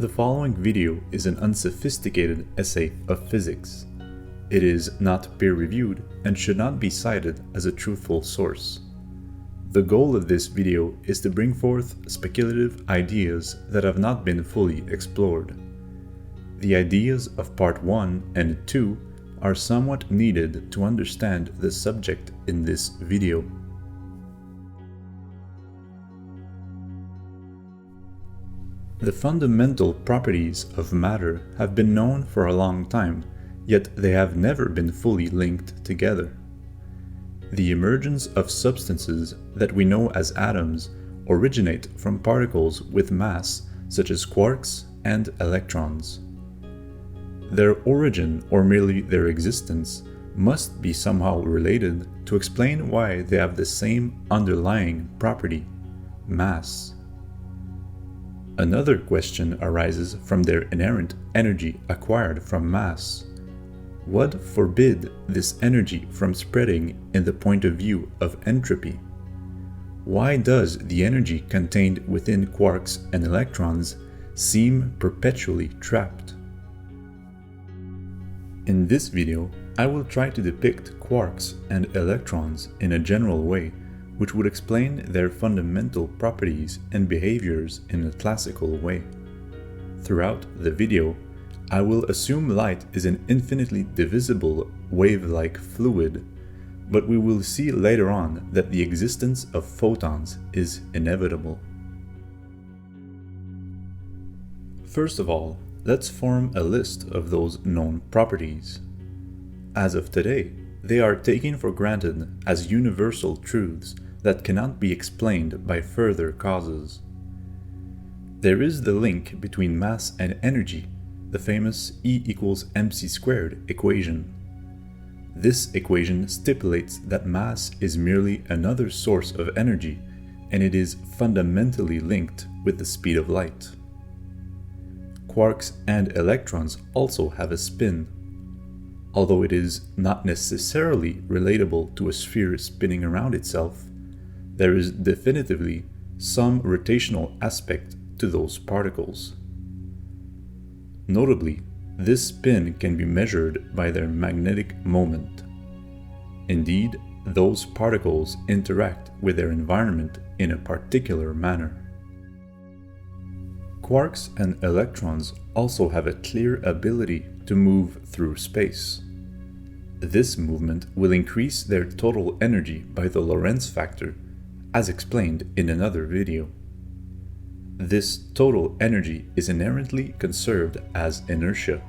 The following video is an unsophisticated essay of physics. It is not peer-reviewed and should not be cited as a truthful source. The goal of this video is to bring forth speculative ideas that have not been fully explored. The ideas of part 1 and 2 are somewhat needed to understand the subject in this video. The fundamental properties of matter have been known for a long time, yet they have never been fully linked together. The emergence of substances that we know as atoms originate from particles with mass such as quarks and electrons. Their origin, or merely their existence, must be somehow related to explain why they have the same underlying property, mass. Another question arises from their inherent energy acquired from mass. What forbid this energy from spreading in the point of view of entropy? Why does the energy contained within quarks and electrons seem perpetually trapped? In this video, I will try to depict quarks and electrons in a general way, which would explain their fundamental properties and behaviors in a classical way. Throughout the video, I will assume light is an infinitely divisible wave-like fluid, but we will see later on that the existence of photons is inevitable. First of all, let's form a list of those known properties. As of today, they are taken for granted as universal truths that cannot be explained by further causes. There is the link between mass and energy, the famous E=mc² equation. This equation stipulates that mass is merely another source of energy, and it is fundamentally linked with the speed of light. Quarks and electrons also have a spin. Although it is not necessarily relatable to a sphere spinning around itself, there is definitively some rotational aspect to those particles. Notably, this spin can be measured by their magnetic moment. Indeed, those particles interact with their environment in a particular manner. Quarks and electrons also have a clear ability to move through space. This movement will increase their total energy by the Lorentz factor, as explained in another video. This total energy is inherently conserved as inertia.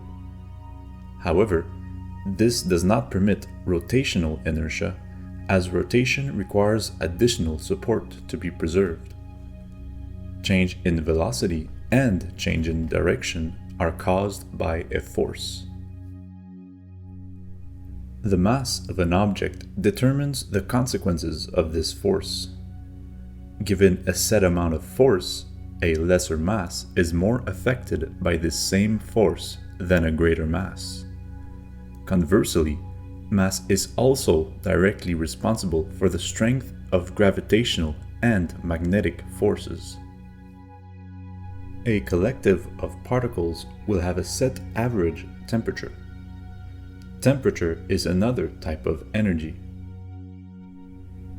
However, this does not permit rotational inertia, as rotation requires additional support to be preserved. Change in velocity and change in direction are caused by a force. The mass of an object determines the consequences of this force. Given a set amount of force, a lesser mass is more affected by this same force than a greater mass. Conversely, mass is also directly responsible for the strength of gravitational and magnetic forces. A collective of particles will have a set average temperature. Temperature is another type of energy.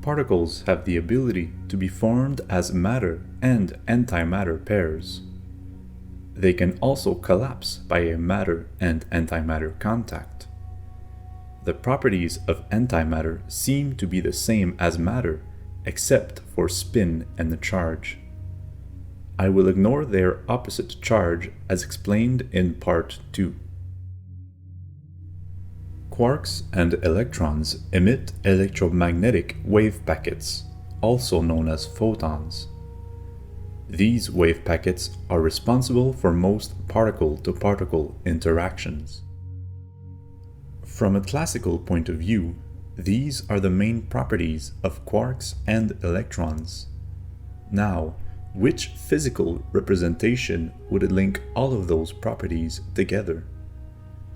Particles have the ability to be formed as matter and antimatter pairs. They can also collapse by a matter and antimatter contact. The properties of antimatter seem to be the same as matter, except for spin and the charge. I will ignore their opposite charge as explained in part 2. Quarks and electrons emit electromagnetic wave packets, also known as photons. These wave packets are responsible for most particle-to-particle interactions. From a classical point of view, these are the main properties of quarks and electrons. Now, which physical representation would link all of those properties together?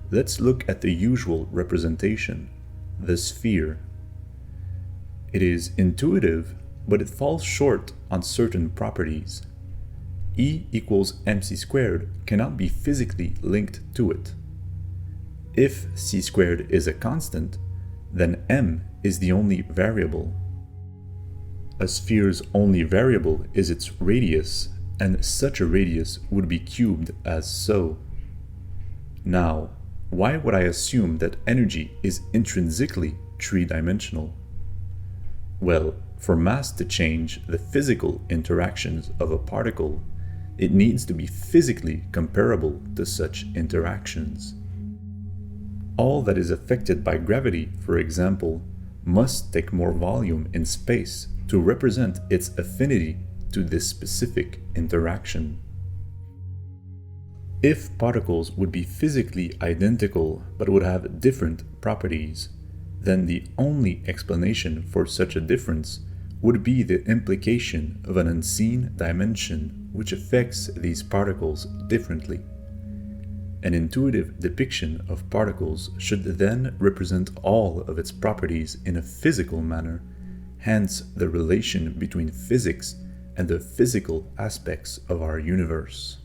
Let's look at the usual representation, the sphere. It is intuitive, but it falls short on certain properties. E equals mc squared cannot be physically linked to it. If c squared is a constant, then m is the only variable. A sphere's only variable is its radius, and such a radius would be cubed as so. Now, why would I assume that energy is intrinsically three-dimensional? Well, for mass to change the physical interactions of a particle, it needs to be physically comparable to such interactions. All that is affected by gravity, for example, must take more volume in space to represent its affinity to this specific interaction. If particles would be physically identical but would have different properties, then the only explanation for such a difference would be the implication of an unseen dimension which affects these particles differently. An intuitive depiction of particles should then represent all of its properties in a physical manner, hence the relation between physics and the physical aspects of our universe.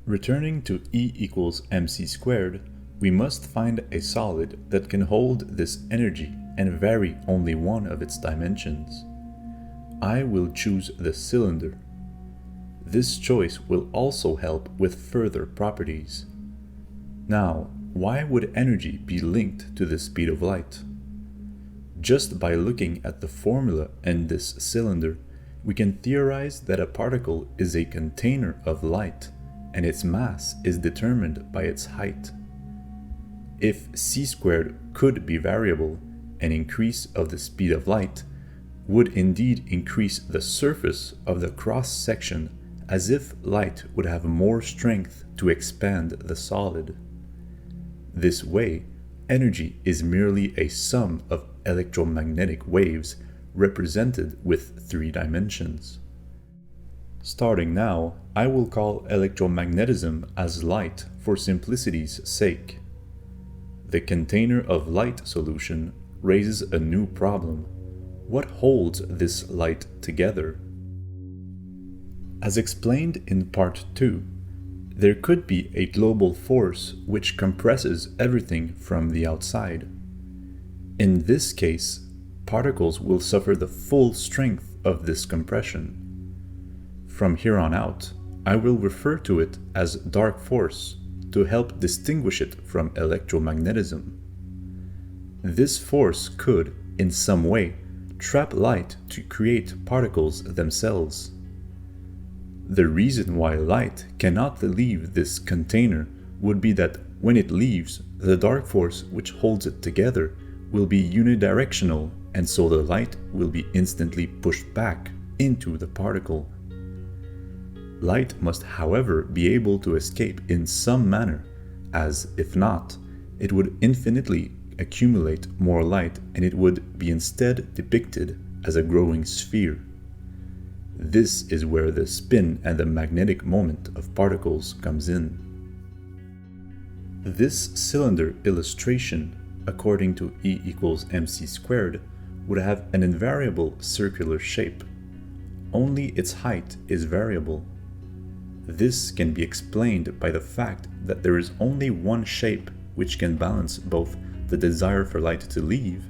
Returning to E equals mc squared, we must find a solid that can hold this energy and vary only one of its dimensions. I will choose the cylinder. This choice will also help with further properties. Now, why would energy be linked to the speed of light? Just by looking at the formula in this cylinder, we can theorize that a particle is a container of light, and its mass is determined by its height. If c squared could be variable, an increase of the speed of light would indeed increase the surface of the cross-section, as if light would have more strength to expand the solid. This way, energy is merely a sum of electromagnetic waves represented with three dimensions. Starting now, I will call electromagnetism as light for simplicity's sake. The container of light solution raises a new problem. What holds this light together? As explained in part 2, there could be a global force which compresses everything from the outside. In this case, particles will suffer the full strength of this compression. From here on out, I will refer to it as dark force to help distinguish it from electromagnetism. This force could, in some way, trap light to create particles themselves. The reason why light cannot leave this container would be that when it leaves, the dark force which holds it together will be unidirectional, and so the light will be instantly pushed back into the particle. Light must, however, be able to escape in some manner, as, if not, it would infinitely accumulate more light and it would be instead depicted as a growing sphere. This is where the spin and the magnetic moment of particles comes in. This cylinder illustration, according to E equals mc squared, would have an invariable circular shape. Only its height is variable. This can be explained by the fact that there is only one shape which can balance both the desire for light to leave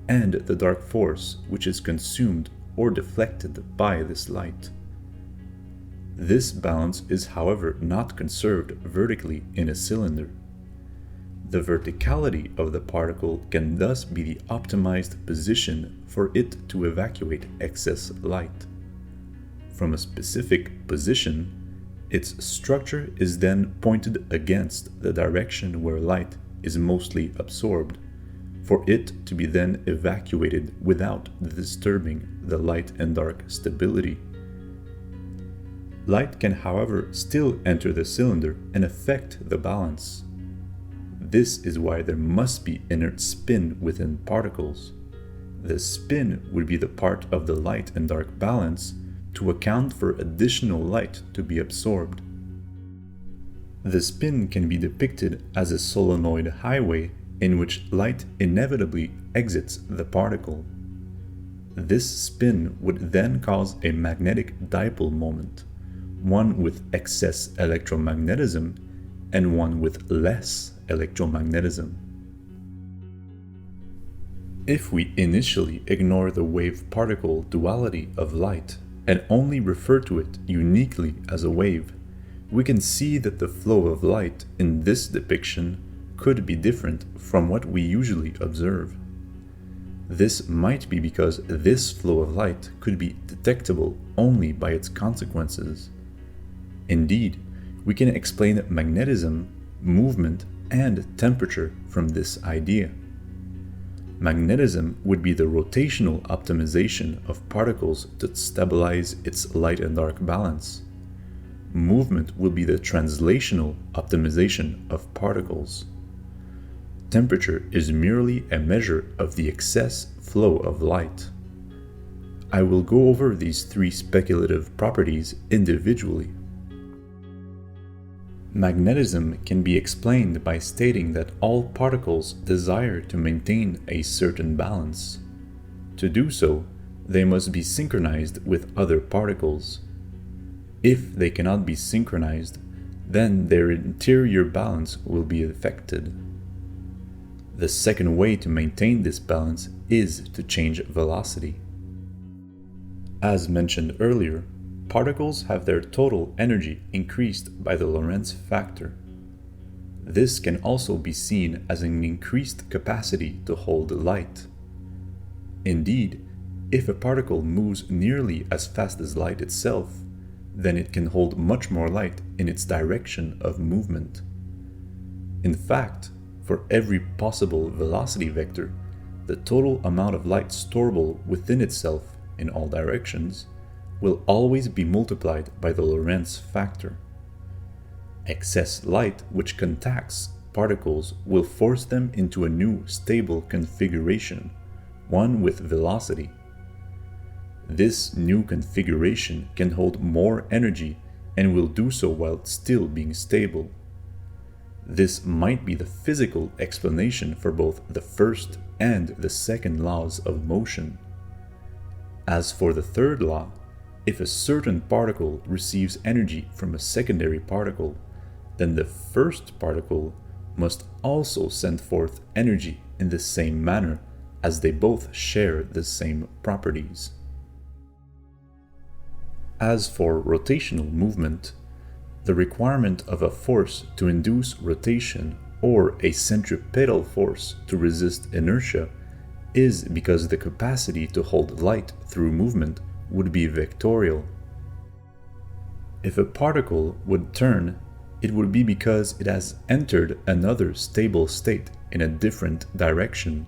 and the dark force which is consumed or deflected by this light. This balance is, however, not conserved vertically in a cylinder. The verticality of the particle can thus be the optimized position for it to evacuate excess light. From a specific position, its structure is then pointed against the direction where light is mostly absorbed, for it to be then evacuated without disturbing the light and dark stability. Light can, however, still enter the cylinder and affect the balance. This is why there must be inert spin within particles. The spin would be the part of the light and dark balance to account for additional light to be absorbed. The spin can be depicted as a solenoid highway in which light inevitably exits the particle. This spin would then cause a magnetic dipole moment, one with excess electromagnetism and one with less electromagnetism. If we initially ignore the wave-particle duality of light and only refer to it uniquely as a wave, we can see that the flow of light in this depiction could be different from what we usually observe. This might be because this flow of light could be detectable only by its consequences. Indeed, we can explain magnetism, movement, and temperature from this idea. Magnetism would be the rotational optimization of particles to stabilize its light and dark balance. Movement will be the translational optimization of particles. Temperature is merely a measure of the excess flow of light. I will go over these three speculative properties individually. Magnetism can be explained by stating that all particles desire to maintain a certain balance. To do so, they must be synchronized with other particles. If they cannot be synchronized, then their interior balance will be affected. The second way to maintain this balance is to change velocity. As mentioned earlier, particles have their total energy increased by the Lorentz factor. This can also be seen as an increased capacity to hold light. Indeed, if a particle moves nearly as fast as light itself, then it can hold much more light in its direction of movement. In fact, for every possible velocity vector, the total amount of light storable within itself in all directions will always be multiplied by the Lorentz factor. Excess light which contacts particles will force them into a new stable configuration, one with velocity. This new configuration can hold more energy and will do so while still being stable. This might be the physical explanation for both the first and the second laws of motion. As for the third law, if a certain particle receives energy from a secondary particle, then the first particle must also send forth energy in the same manner, as they both share the same properties. As for rotational movement, the requirement of a force to induce rotation or a centripetal force to resist inertia is because the capacity to hold light through movement would be vectorial. If a particle would turn, it would be because it has entered another stable state in a different direction.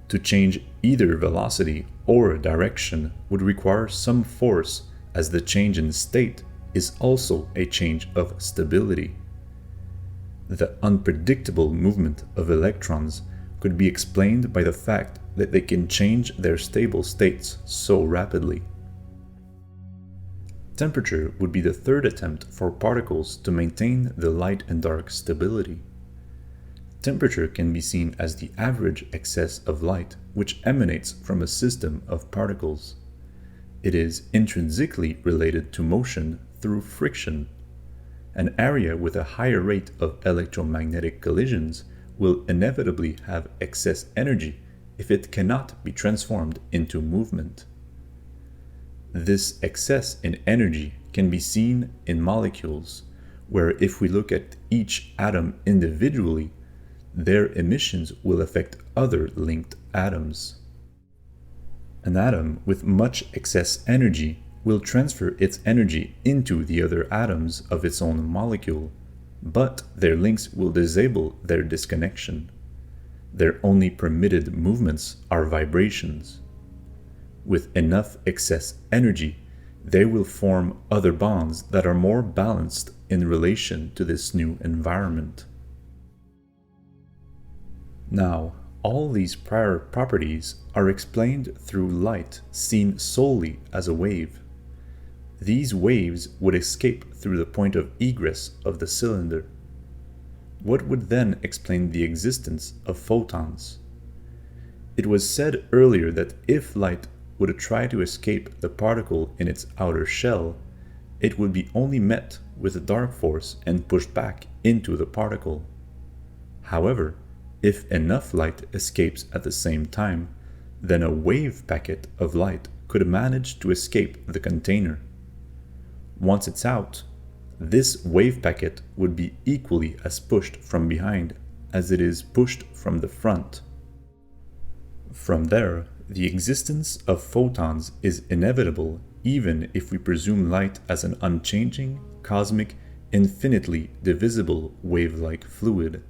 To change either velocity or direction would require some force, as the change in state is also a change of stability. The unpredictable movement of electrons could be explained by the fact that they can change their stable states so rapidly. Temperature would be the third attempt for particles to maintain the light and dark stability. Temperature can be seen as the average excess of light which emanates from a system of particles. It is intrinsically related to motion through friction. An area with a higher rate of electromagnetic collisions will inevitably have excess energy if it cannot be transformed into movement. This excess in energy can be seen in molecules, where if we look at each atom individually, their emissions will affect other linked atoms. An atom with much excess energy will transfer its energy into the other atoms of its own molecule, but their links will disable their disconnection. Their only permitted movements are vibrations. With enough excess energy, they will form other bonds that are more balanced in relation to this new environment. Now, all these prior properties are explained through light seen solely as a wave. These waves would escape through the point of egress of the cylinder. What would then explain the existence of photons? It was said earlier that if light would try to escape the particle in its outer shell, it would be only met with a dark force and pushed back into the particle. However, if enough light escapes at the same time, then a wave packet of light could manage to escape the container. Once it's out, this wave packet would be equally as pushed from behind as it is pushed from the front. From there, the existence of photons is inevitable even if we presume light as an unchanging, cosmic, infinitely divisible wave-like fluid.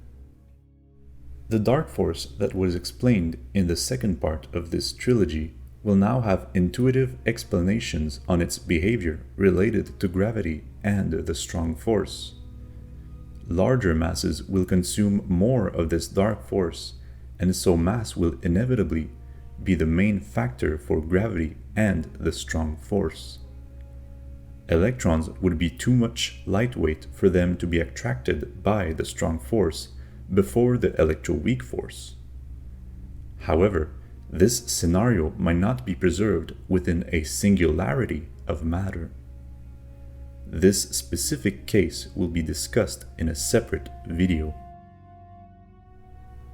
The dark force that was explained in the second part of this trilogy will now have intuitive explanations on its behavior related to gravity and the strong force. Larger masses will consume more of this dark force, and so mass will inevitably be the main factor for gravity and the strong force. Electrons would be too much lightweight for them to be attracted by the strong force before the electroweak force. However, this scenario might not be preserved within a singularity of matter. This specific case will be discussed in a separate video.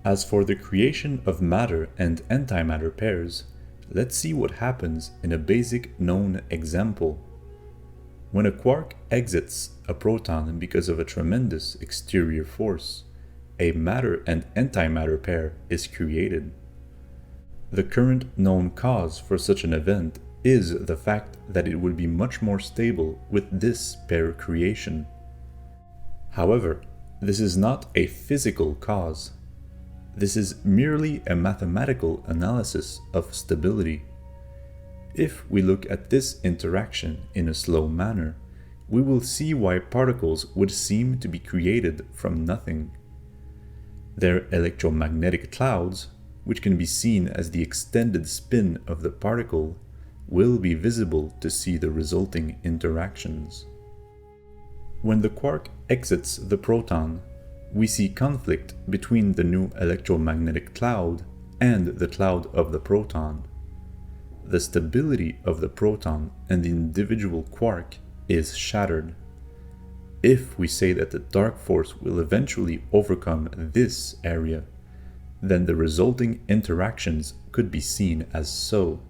As for the creation of matter and antimatter pairs, let's see what happens in a basic known example. When a quark exits a proton because of a tremendous exterior force, a matter and antimatter pair is created. The current known cause for such an event is the fact that it would be much more stable with this pair creation. However, this is not a physical cause. This is merely a mathematical analysis of stability. If we look at this interaction in a slow manner, we will see why particles would seem to be created from nothing. Their electromagnetic clouds, which can be seen as the extended spin of the particle, will be visible to see the resulting interactions. When the quark exits the proton, we see conflict between the new electromagnetic cloud and the cloud of the proton. The stability of the proton and the individual quark is shattered. If we say that the dark force will eventually overcome this area, then the resulting interactions could be seen as so.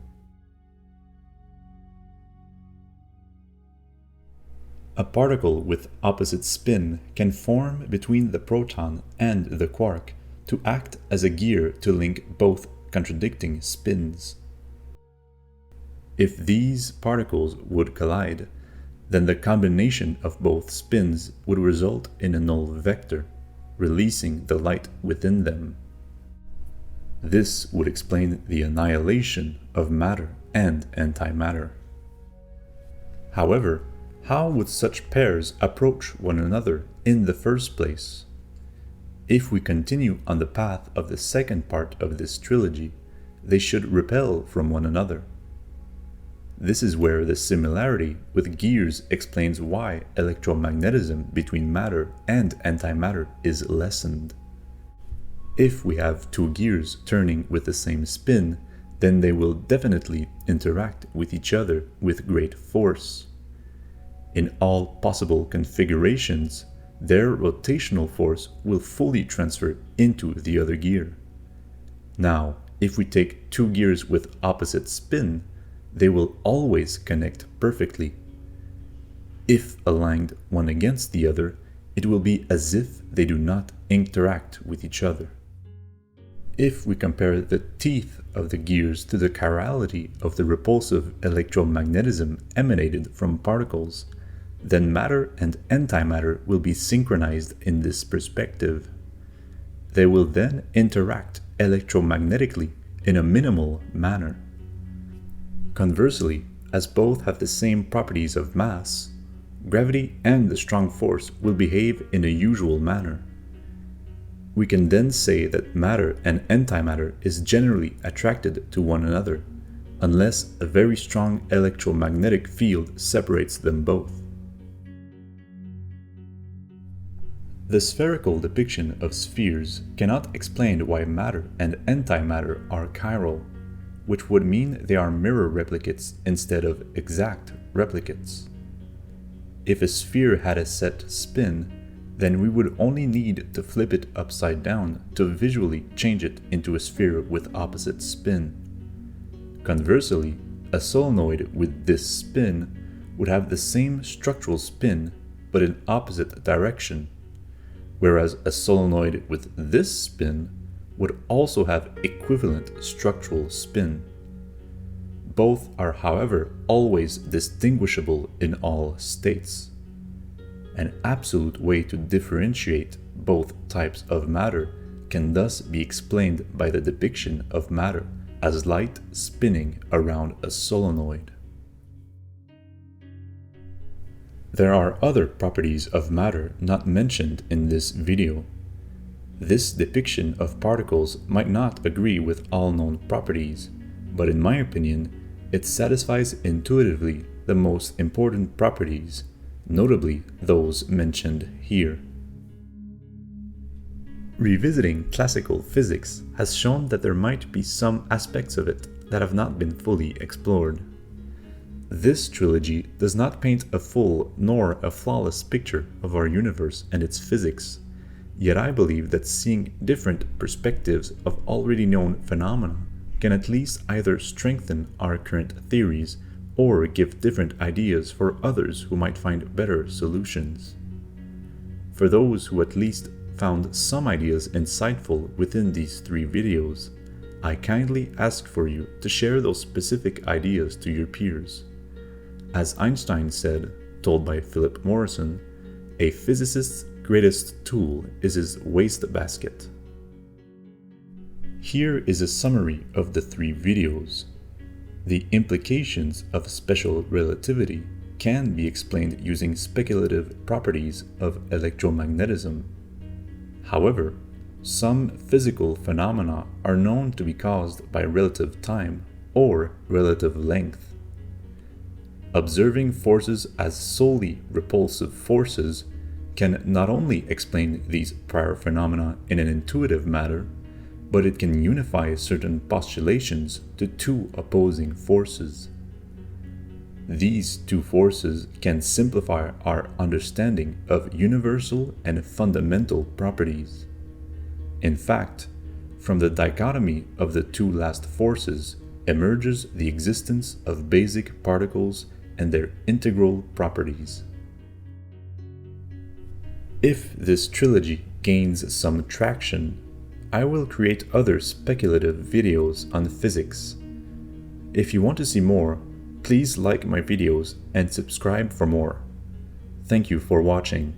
A particle with opposite spin can form between the proton and the quark to act as a gear to link both contradicting spins. If these particles would collide, then the combination of both spins would result in a null vector, releasing the light within them. This would explain the annihilation of matter and antimatter. However, how would such pairs approach one another in the first place? If we continue on the path of the second part of this trilogy, they should repel from one another. This is where the similarity with gears explains why electromagnetism between matter and antimatter is lessened. If we have two gears turning with the same spin, then they will definitely interact with each other with great force. In all possible configurations, their rotational force will fully transfer into the other gear. Now, if we take two gears with opposite spin, they will always connect perfectly. If aligned one against the other, it will be as if they do not interact with each other. If we compare the teeth of the gears to the chirality of the repulsive electromagnetism emanated from particles, then matter and antimatter will be synchronized in this perspective. They will then interact electromagnetically in a minimal manner. Conversely, as both have the same properties of mass, gravity and the strong force will behave in a usual manner. We can then say that matter and antimatter is generally attracted to one another, unless a very strong electromagnetic field separates them both. The spherical depiction of spheres cannot explain why matter and antimatter are chiral, which would mean they are mirror replicates instead of exact replicates. If a sphere had a set spin, then we would only need to flip it upside down to visually change it into a sphere with opposite spin. Conversely, a solenoid with this spin would have the same structural spin but in opposite direction, whereas a solenoid with this spin would also have equivalent structural spin. Both are, however, always distinguishable in all states. An absolute way to differentiate both types of matter can thus be explained by the depiction of matter as light spinning around a solenoid. There are other properties of matter not mentioned in this video. This depiction of particles might not agree with all known properties, but in my opinion, it satisfies intuitively the most important properties, notably those mentioned here. Revisiting classical physics has shown that there might be some aspects of it that have not been fully explored. This trilogy does not paint a full nor a flawless picture of our universe and its physics, yet I believe that seeing different perspectives of already known phenomena can at least either strengthen our current theories or give different ideas for others who might find better solutions. For those who at least found some ideas insightful within these 3 videos, I kindly ask for you to share those specific ideas to your peers. As Einstein said, told by Philip Morrison, a physicist's greatest tool is his wastebasket. Here is a summary of the 3 videos. The implications of special relativity can be explained using speculative properties of electromagnetism. However, some physical phenomena are known to be caused by relative time or relative length. Observing forces as solely repulsive forces can not only explain these prior phenomena in an intuitive manner, but it can unify certain postulations to 2 opposing forces. These 2 forces can simplify our understanding of universal and fundamental properties. In fact, from the dichotomy of the 2 last forces emerges the existence of basic particles and their integral properties. If this trilogy gains some traction, I will create other speculative videos on physics. If you want to see more, please like my videos and subscribe for more. Thank you for watching.